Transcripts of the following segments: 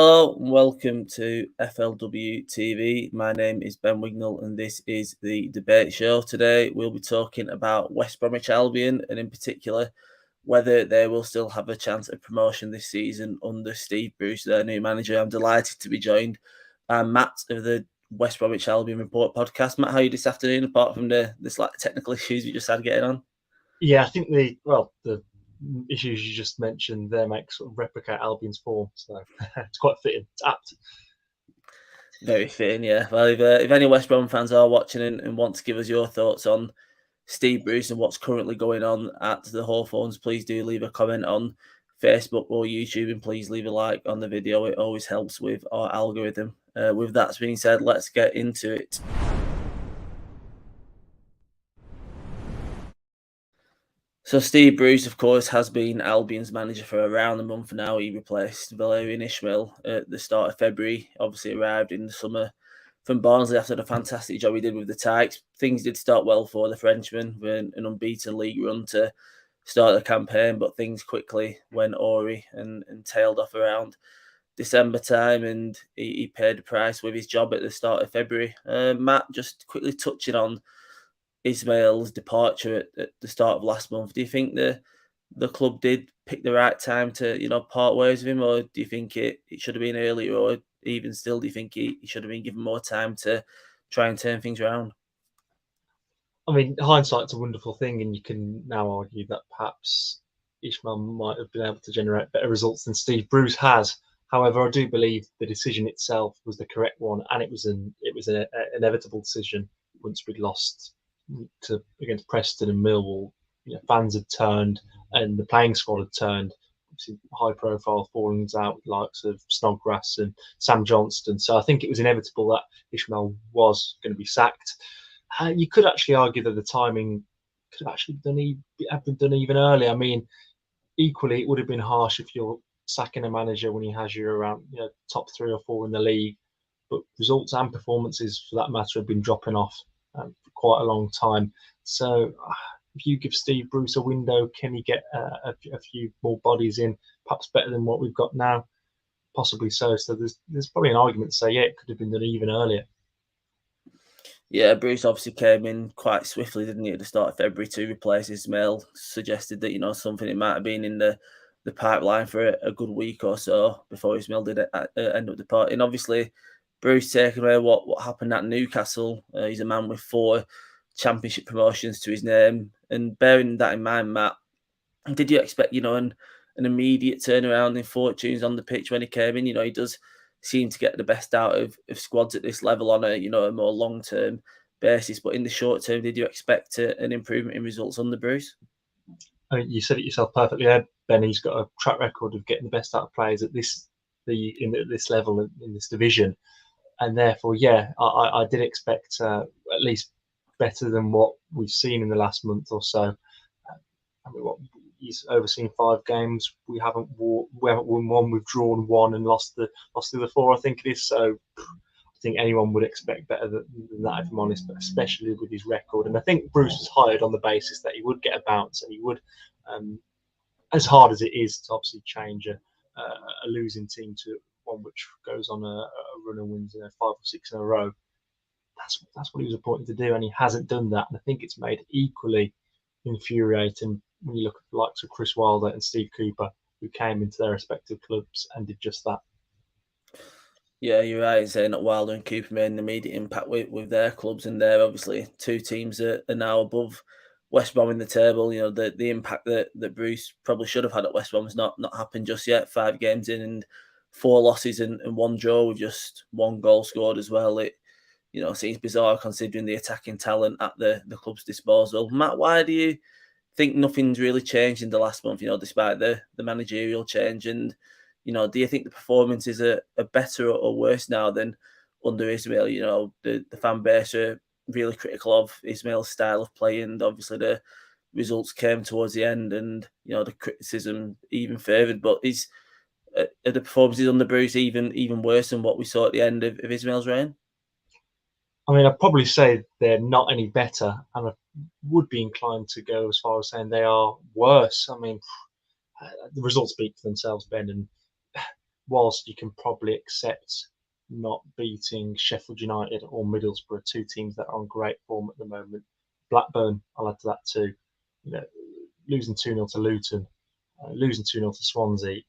Hello and welcome to FLW TV. My name is Ben Wignall and this is the debate show. Today we'll be talking about West Bromwich Albion and in particular whether they will still have a chance of promotion this season under Steve Bruce, their new manager. I'm delighted to be joined by Matt of the West Bromwich Albion Report podcast. Matt, how are you this afternoon apart from the slight technical issues we just had getting on? Yeah, I think the issues you just mentioned there make sort of replicate Albion's form, so it's quite fitting. It's apt. Very fitting, yeah. Well, if any West Brom fans are watching and want to give us your thoughts on Steve Bruce and what's currently going on at the Hawthorns, please do leave a comment on Facebook or YouTube and please leave a like on the video. It always helps with our algorithm. With that being said, let's get into it. So Steve Bruce, of course, has been Albion's manager for around a month now. He replaced Valérien Ismaël at the start of February. Obviously arrived in the summer from Barnsley after the fantastic job he did with the Tykes. Things did start well for the Frenchman with an unbeaten league run to start the campaign, but things quickly went awry and tailed off around December time, and he paid the price with his job at the start of February. Matt, just quickly touching on Ismail's departure at the start of last month, do you think the club did pick the right time to part ways with him, or do you think it should have been earlier, or even still, do you think he should have been given more time to try and turn things around? I mean, hindsight's a wonderful thing, and you can now argue that perhaps Ismaël might have been able to generate better results than Steve Bruce has. However, I do believe the decision itself was the correct one, and it was an inevitable decision once we'd lost against Preston and Millwall. Fans had turned, and the playing squad had turned. Obviously, high-profile fallings out with the likes of Snodgrass and Sam Johnston. So I think it was inevitable that Ismaël was going to be sacked. You could actually argue that the timing could have actually been done even earlier. I mean, equally, it would have been harsh if you're sacking a manager when he has you around top 3 or 4 in the league. But results and performances, for that matter, have been dropping off for quite a long time. So if you give Steve Bruce a window, can he get a few more bodies in, perhaps better than what we've got now? Possibly so. So there's probably an argument to say, yeah, it could have been done even earlier. Yeah, Bruce obviously came in quite swiftly, didn't he, at the start of February to replace Ismaël. Suggested that, something it might have been in the pipeline for a good week or so before Ismaël did end up departing. Obviously, Bruce taking away what happened at Newcastle. He's a man with 4 championship promotions to his name. And bearing that in mind, Matt, did you expect, an immediate turnaround in fortunes on the pitch when he came in? He does seem to get the best out of squads at this level on a more long-term basis. But in the short term, did you expect an improvement in results under Bruce? I mean, you said it yourself perfectly there, Ben. He's got a track record of getting the best out of players at this level in this division, and therefore, yeah, I did expect at least better than what we've seen in the last month or so. I mean, he's overseen 5 games. We haven't won one. We've drawn 1 and lost the other 4. I think it is. So I think anyone would expect better than that, if I'm honest. But especially with his record, and I think Bruce was hired on the basis that he would get a bounce, and he would, as hard as it is to obviously change a losing team to one which goes on a run and wins 5 or 6 in a row. That's what he was appointed to do, and he hasn't done that. And I think it's made equally infuriating when you look at the likes of Chris Wilder and Steve Cooper, who came into their respective clubs and did just that. Yeah, you're right in saying that Wilder and Cooper made an immediate impact with their clubs, and they're obviously 2 teams that are now above West Brom in the table. The impact that Bruce probably should have had at West Brom has not happened just yet. 5 games in and 4 losses and 1 draw with just 1 goal scored as well. It seems bizarre considering the attacking talent at the club's disposal. Matt, why do you think nothing's really changed in the last month, despite the managerial change? And, do you think the performances are better or worse now than under Ismaël? The fan base are really critical of Ismaël's style of play, and obviously the results came towards the end and, the criticism even favoured. But are the performances under Bruce even worse than what we saw at the end of Ismaël's reign? I mean, I'd probably say they're not any better, and I would be inclined to go as far as saying they are worse. I mean, the results speak for themselves, Ben, and whilst you can probably accept not beating Sheffield United or Middlesbrough, two teams that are on great form at the moment, Blackburn, I'll add to that too. Losing 2-0 to Luton, losing 2-0 to Swansea,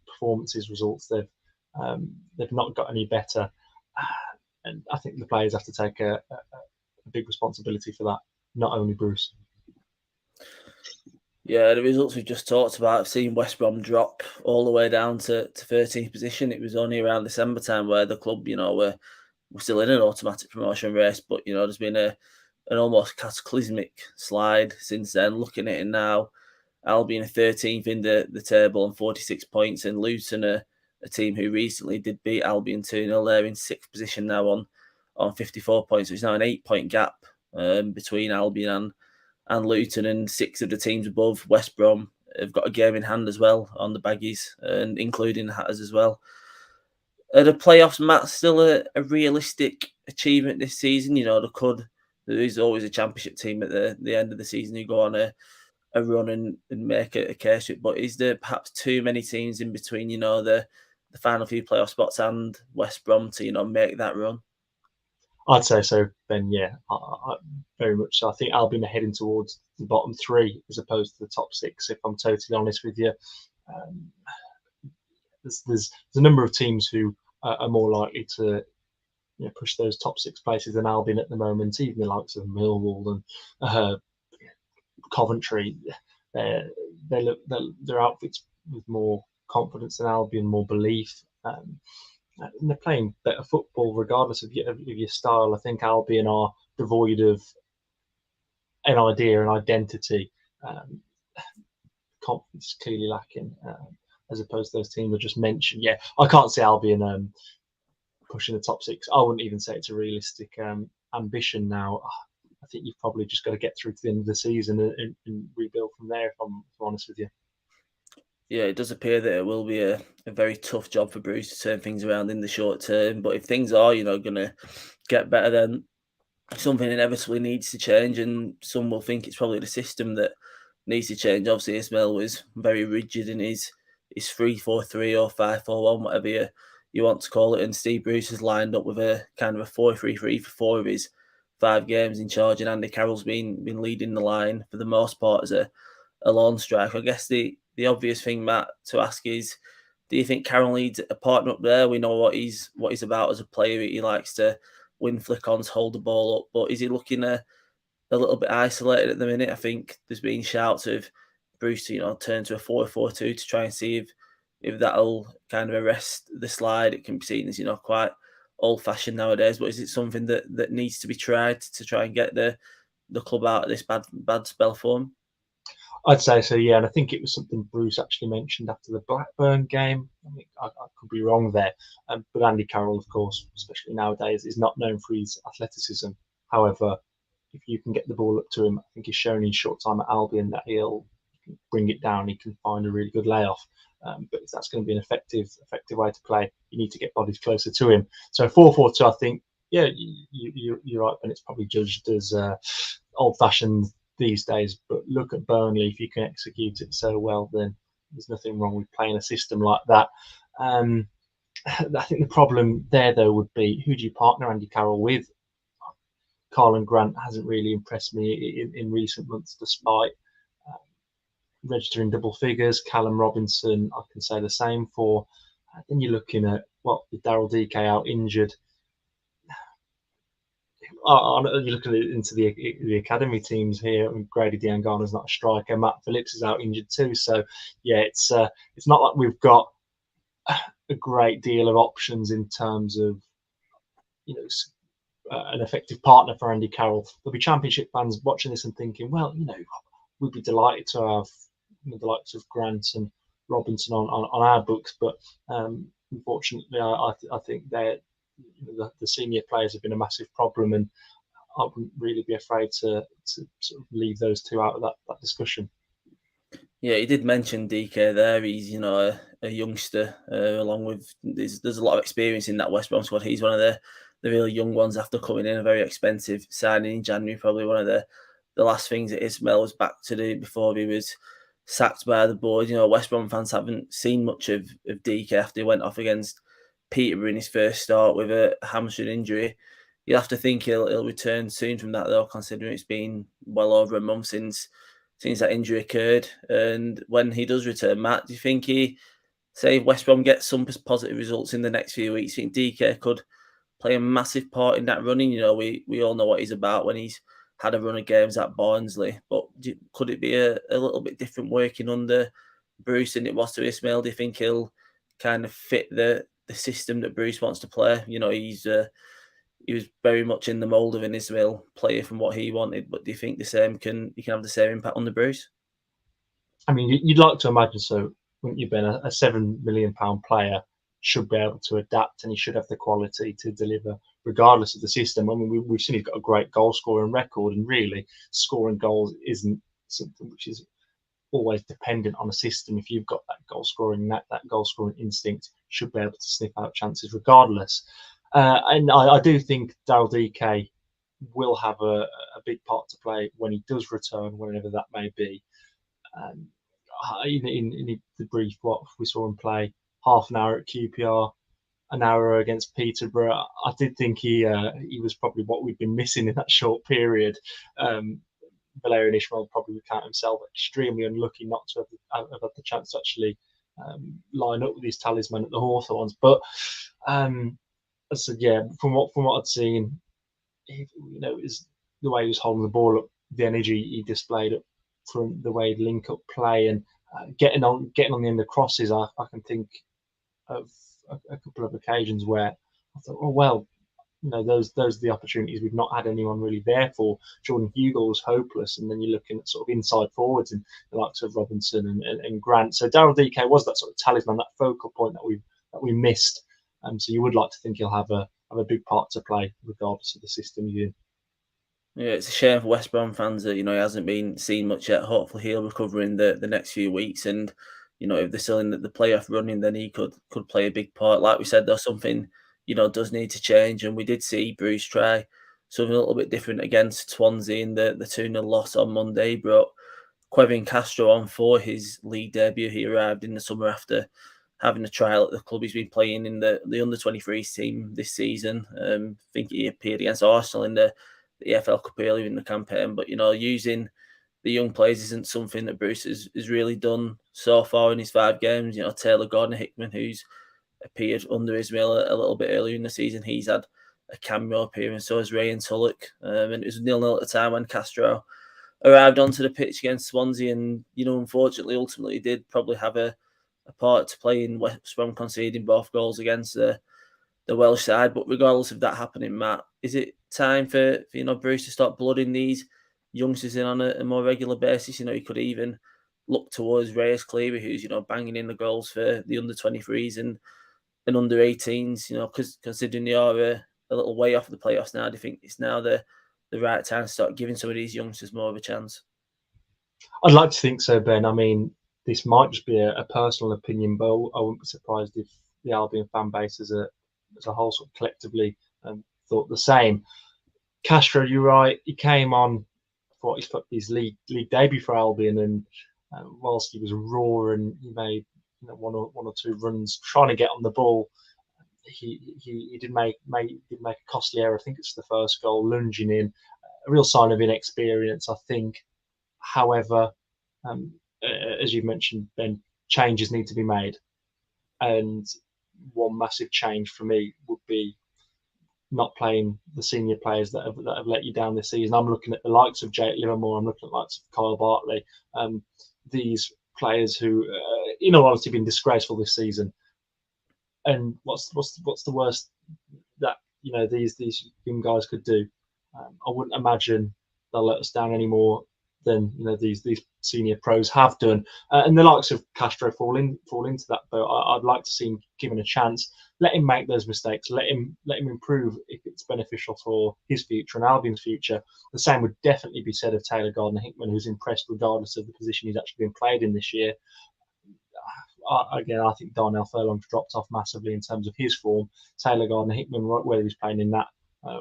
performances, results, they've not got any better. And I think the players have to take a big responsibility for that, not only Bruce. Yeah, the results we've just talked about, I've seen West Brom drop all the way down to 13th position. It was only around December time where the club, were still in an automatic promotion race, but there's been an almost cataclysmic slide since then. Looking at it now, Albion are 13th in the table on 46 points, and Luton are a team who recently did beat Albion 2-0. They're in 6th position now on 54 points. So it's now an 8-point gap between Albion and Luton, and 6 of the teams above, West Brom, have got a game in hand as well on the Baggies, and including the Hatters as well. Are the playoffs, Matt, still a realistic achievement this season? There is always a championship team at the end of the season who go on a run and make a case for it, but is there perhaps too many teams in between, the final few playoff spots and West Brom to, make that run? I'd say so, Ben. Yeah, I very much so. I think Albion are heading towards the bottom 3 as opposed to the top 6. If I'm totally honest with you, there's a number of teams who are more likely to push those top 6 places than Albion at the moment. Even the likes of Millwall and Coventry, their outfits with more confidence than Albion, more belief. And they're playing better football regardless of your style. I think Albion are devoid of an idea, an identity. Confidence clearly lacking, as opposed to those teams I just mentioned. Yeah, I can't see Albion pushing the top 6. I wouldn't even say it's a realistic ambition now. I think you've probably just got to get through to the end of the season and rebuild from there, if I'm honest with you. Yeah, it does appear that it will be a very tough job for Bruce to turn things around in the short term. But if things are, going to get better, then something inevitably needs to change. And some will think it's probably the system that needs to change. Obviously, Ismail was very rigid in his 3-4-3 or 5-4-1, whatever you want to call it. And Steve Bruce has lined up with a kind of a 4-3-3 for 4 of his 5 games in charge. And Andy Carroll's been leading the line for the most part as a lone striker. I guess the obvious thing, Matt, to ask is, do you think Carroll needs a partner up there? We know what he's about as a player. He likes to win flick-ons, hold the ball up, but is he looking a little bit isolated at the minute? I think there's been shouts of Bruce to turn to a 4-4-2 to try and see if that'll kind of arrest the slide. It can be seen as quite old-fashioned nowadays, but is it something that needs to be tried to try and get the club out of this bad spell form? I'd say so, yeah. And I think it was something Bruce actually mentioned after the Blackburn game. I mean, I could be wrong there. But Andy Carroll, of course, especially nowadays, is not known for his athleticism. However, if you can get the ball up to him, I think he's shown in short time at Albion that he'll bring it down. He can find a really good layoff. But if that's going to be an effective way to play, you need to get bodies closer to him. So 4-4-2, I think, yeah, you're right, and it's probably judged as old-fashioned these days, but look at Burnley. If you can execute it so well, then there's nothing wrong with playing a system like that. I think the problem there, though, would be, who do you partner Andy Carroll with? Karlan Grant hasn't really impressed me in recent months, despite registering double figures. Callum Robinson, I can say the same for. Then you're looking at, with Daryl DK out injured. You're looking into the academy teams here. Grady Diangana's not a striker. Matt Phillips is out injured too. So yeah, it's not like we've got a great deal of options in terms of an effective partner for Andy Carroll. There'll be Championship fans watching this and thinking, well, we'd be delighted to have the likes of Grant and Robinson on our books, but unfortunately, I think they're. The senior players have been a massive problem, and I wouldn't really be afraid to sort of leave those two out of that discussion. Yeah, he did mention DK there. He's a youngster, along with there's a lot of experience in that West Brom squad. He's one of the really young ones after coming in, a very expensive signing in January. Probably one of the last things that Ismail was back to do before he was sacked by the board. You know, West Brom fans haven't seen much of DK after he went off against Peterborough in his first start with a hamstring injury. You'll have to think he'll return soon from that, though, considering it's been well over a month since that injury occurred. And when he does return, Matt, do you think say if West Brom gets some positive results in the next few weeks, you think DK could play a massive part in that running? You know, we all know what he's about when he's had a run of games at Barnsley, but could it be a little bit different working under Bruce than it was to Ismail? Do you think he'll kind of fit the system that Bruce wants to play? You know, he was very much in the mould of an Ismail player from what he wanted, but do you think he can have the same impact on the Bruce? I mean, you'd like to imagine so, wouldn't you, Ben? A £7 million player should be able to adapt, and he should have the quality to deliver regardless of the system. I mean, we've seen he's got a great goal scoring record, and really scoring goals isn't something which is always dependent on a system. If you've got that goal scoring, that goal scoring instinct, you should be able to sniff out chances regardless. And I do think Daryl DK will have a big part to play when he does return, whenever that may be. In the brief, what we saw him play half an hour at QPR, an hour against Peterborough, I did think he was probably what we've been missing in that short period. Valérien Ismaël probably would count himself extremely unlucky not to have had the chance to actually line up with his talisman at the Hawthorns. But I said, yeah, from what I'd seen, it was the way he was holding the ball up, the energy he displayed up from the way he'd link up play and getting on the end of crosses. I can think of a couple of occasions where I thought, oh well, those are the opportunities we've not had anyone really there for. Jordan Hugill was hopeless, and then you're looking at sort of inside forwards and the likes of Robinson and Grant. So Daryl DK was that sort of talisman, that focal point that we missed. So you would like to think he'll have a big part to play regardless of the system he's in. Yeah, it's a shame for West Brom fans that he hasn't been seen much yet. Hopefully, he'll recover in the next few weeks, and if they're still in the playoff running, then he could play a big part. Like we said, there's something does need to change, and we did see Bruce try something a little bit different against Swansea in the 2-0 loss on Monday. He brought Kevin Castro on for his league debut. He arrived in the summer after having a trial at the club. He's been playing in the under-23s team this season. I think he appeared against Arsenal in the EFL Cup earlier in the campaign. But, using the young players isn't something that Bruce has really done so far in his 5 games. Taylor Gordon-Hickman, who's appeared under Ismail a little bit earlier in the season, he's had a cameo appearance. So has Ray and Tulloch. And it was 0-0 at the time when Castro arrived onto the pitch against Swansea. And, unfortunately, ultimately did probably have a part to play in West Brom conceding both goals against the Welsh side. But regardless of that happening, Matt, is it time for Bruce to start blooding these youngsters in on a more regular basis? He could even look towards Reyes Cleary, who's banging in the goals for the under-23s and under 18s. Because considering they are a little way off the playoffs now, do you think it's now the right time to start giving some of these youngsters more of a chance? I'd like to think so, Ben. I mean, this might just be a personal opinion, but I wouldn't be surprised if the Albion fan base as a whole sort of collectively thought the same. Castro, you're right. He came on for his league debut for Albion, and whilst he was raw and he made one or two runs trying to get on the ball, he did make a costly error. I think it's the first goal, lunging in, a real sign of inexperience, I think. However, as you mentioned, Ben, changes need to be made, and one massive change for me would be not playing the senior players that have let you down this season. I'm looking at the likes of Jake Livermore. I'm looking at the likes of Kyle Bartley. These players who, in all honesty, have been disgraceful this season. And what's the worst that these young guys could do? I wouldn't imagine they'll let us down any more than these senior pros have done. And the likes of Castro fall into that boat. I'd like to see him given a chance. Let him make those mistakes. Let him improve if it's beneficial for his future and Albion's future. The same would definitely be said of Taylor Gardner-Hickman, who's impressed regardless of the position he's actually been played in this year. Again, I think Darnell Furlong's dropped off massively in terms of his form. Taylor Gardner-Hickman, whether he's playing in that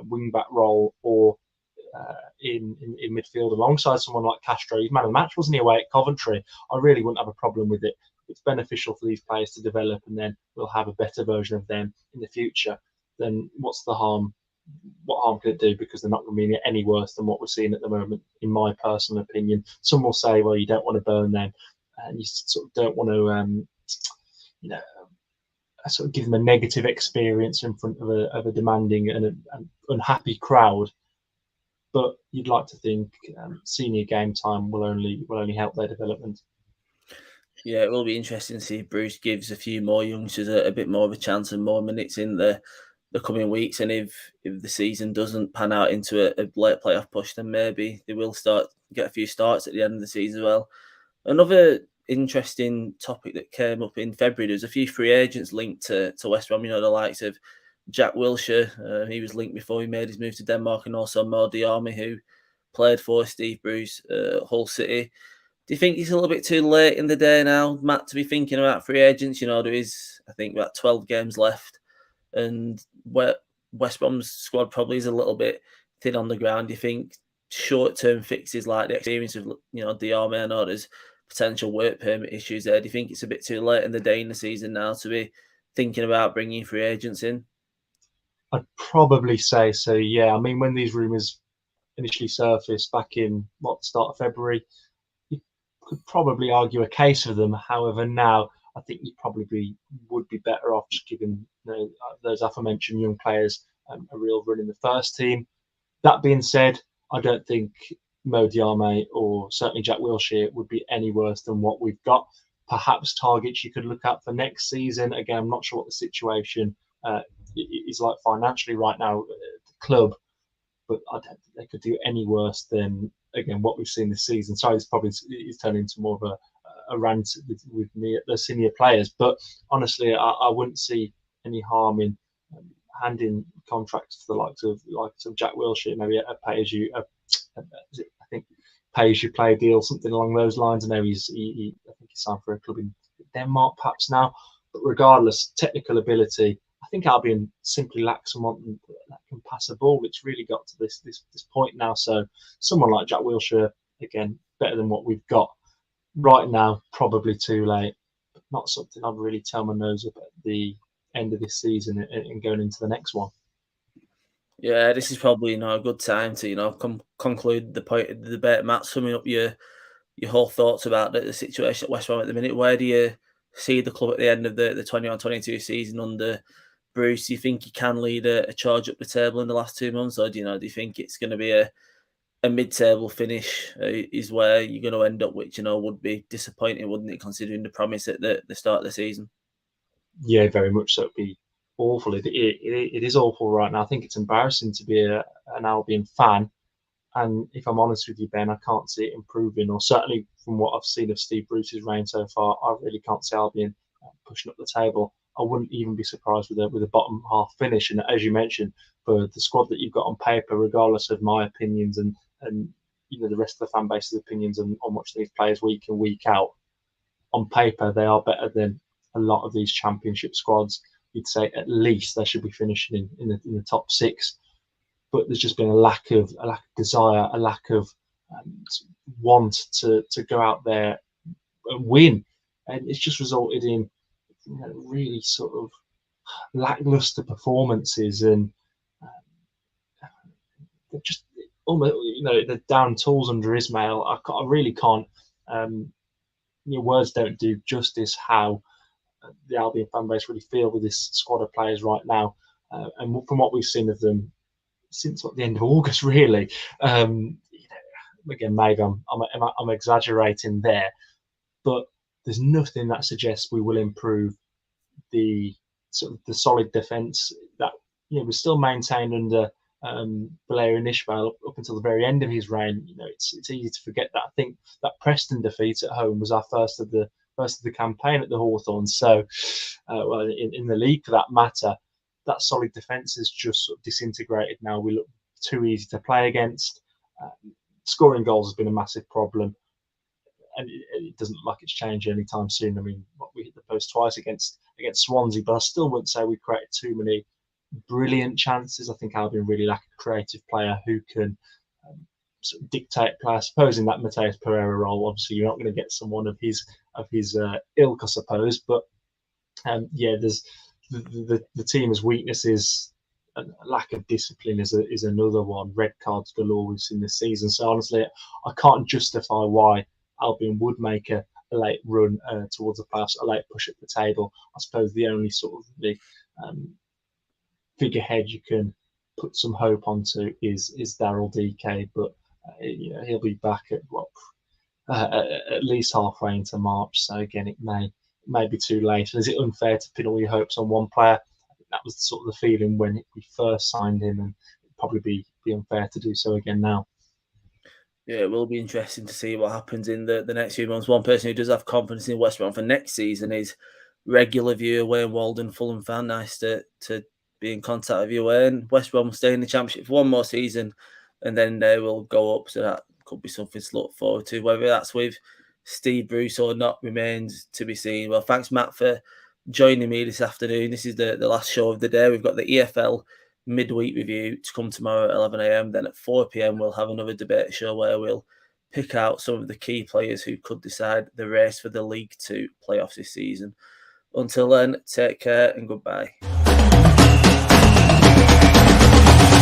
wing-back role or in midfield alongside someone like Castro. He's man of the match, wasn't he, away at Coventry? I really wouldn't have a problem with it. It's beneficial for these players to develop, and then we'll have a better version of them in the future. Then what's the harm? What harm could it do? Because they're not going to be any worse than what we're seeing at the moment, in my personal opinion. Some will say, well, you don't want to burn them, and you sort of don't want to, sort of give them a negative experience in front of a demanding and an unhappy crowd. But you'd like to think senior game time will only help their development. Yeah, it will be interesting to see if Bruce gives a few more youngsters a bit more of a chance and more minutes in the coming weeks. And if the season doesn't pan out into a late playoff push, then maybe they will get a few starts at the end of the season as well. Another interesting topic that came up in February, there's a few free agents linked to West Brom, the likes of Jack Wilshere. He was linked before he made his move to Denmark, and also Mo Diarmi, who played for Steve Bruce, Hull City. Do you think it's a little bit too late in the day now, Matt, to be thinking about free agents? There is, I think, about 12 games left, and West Brom's squad probably is a little bit thin on the ground. Do you think short-term fixes like the experience of, Diarmi, I know there's potential work permit issues there. Do you think it's a bit too late in the day in the season now to be thinking about bringing free agents in? I'd probably say so, yeah. I mean, when these rumours initially surfaced back in, the start of February, you could probably argue a case for them. However, now I think you probably would be better off just giving those aforementioned young players a real run in the first team. That being said, I don't think Mo Diarmi or certainly Jack Wilshere would be any worse than what we've got. Perhaps targets you could look at for next season. Again, I'm not sure what the situation is like financially right now at the club, but I don't think they could do any worse than, again, what we've seen this season. Sorry, this probably is turning into more of a rant with me at the senior players, but honestly, I wouldn't see any harm in handing contracts to the likes of Jack Wilshere, maybe a pay as you play deal, something along those lines. I know I think he signed for a club in Denmark perhaps now, but regardless, technical ability, I think Albion simply lacks someone that can pass a ball. It's really got to this point now. So someone like Jack Wilshere, again, better than what we've got right now. Probably too late, but not something I'd really turn my nose up at the end of this season and going into the next one. Yeah, this is probably a good time to conclude the point of the debate. Matt, summing up your whole thoughts about the situation at West Brom at the minute. Where do you see the club at the end of the 21-22 season under Bruce? Do you think he can lead a charge up the table in the last 2 months, or do you think it's going to be a mid-table finish is where you're going to end up, which would be disappointing, wouldn't it, considering the promise at the start of the season? Yeah, very much so. It'd be awful. It is awful right now. I think it's embarrassing to be an Albion fan. And if I'm honest with you, Ben, I can't see it improving, or certainly from what I've seen of Steve Bruce's reign so far, I really can't see Albion pushing up the table. I wouldn't even be surprised with a bottom half finish. And as you mentioned, for the squad that you've got on paper, regardless of my opinions and the rest of the fan base's opinions on watching these players week in, week out, on paper they are better than a lot of these championship squads. You'd say at least they should be finishing in the top six. But there's just been a lack of desire, a lack of want to go out there and win, and it's just resulted in really sort of lackluster performances, and they're just almost they're down tools under Ismail. I really can't. Your words don't do justice how the Albion fan base really feel with this squad of players right now, and from what we've seen of them since the end of August, really. Again, maybe I'm exaggerating there, but there's nothing that suggests we will improve the sort of the solid defence that was still maintained under Valérien Ismaël up until the very end of his reign. It's easy to forget that. I think that Preston defeat at home was our first of the campaign at the Hawthorns. So, in the league for that matter, that solid defence is just sort of disintegrated now. We look too easy to play against. Scoring goals has been a massive problem, and it doesn't look like it's changing anytime soon. I mean, we hit the post twice against Swansea, but I still wouldn't say we created too many brilliant chances. I think Albion really lack a creative player who can sort of dictate play. I suppose in that Mateus Pereira role, obviously you're not going to get someone of his ilk, I suppose. But yeah, there's the team's weaknesses. A lack of discipline is another one. Red cards galore we've seen this season. So honestly, I can't justify why Albion would make a late run towards the playoffs, a late push up the table. I suppose the only sort of the figurehead you can put some hope onto is Daryl DK, but he'll be back at at least halfway into March. So again, it may be too late. And is it unfair to pin all your hopes on one player? I think that was sort of the feeling when we first signed him, and it'd probably be unfair to do so again now. Yeah, it will be interesting to see what happens in the next few months. One person who does have confidence in West Brom for next season is regular viewer Wayne Walden, Fulham fan. Nice to be in contact with you, Wayne. West Brom will stay in the Championship for one more season, and then they will go up. So that could be something to look forward to. Whether that's with Steve Bruce or not remains to be seen. Well, thanks, Matt, for joining me this afternoon. This is the last show of the day. We've got the EFL midweek review to come tomorrow at 11 a.m. Then at 4 p.m. we'll have another debate show where we'll pick out some of the key players who could decide the race for the League Two playoffs this season. Until then, take care and goodbye.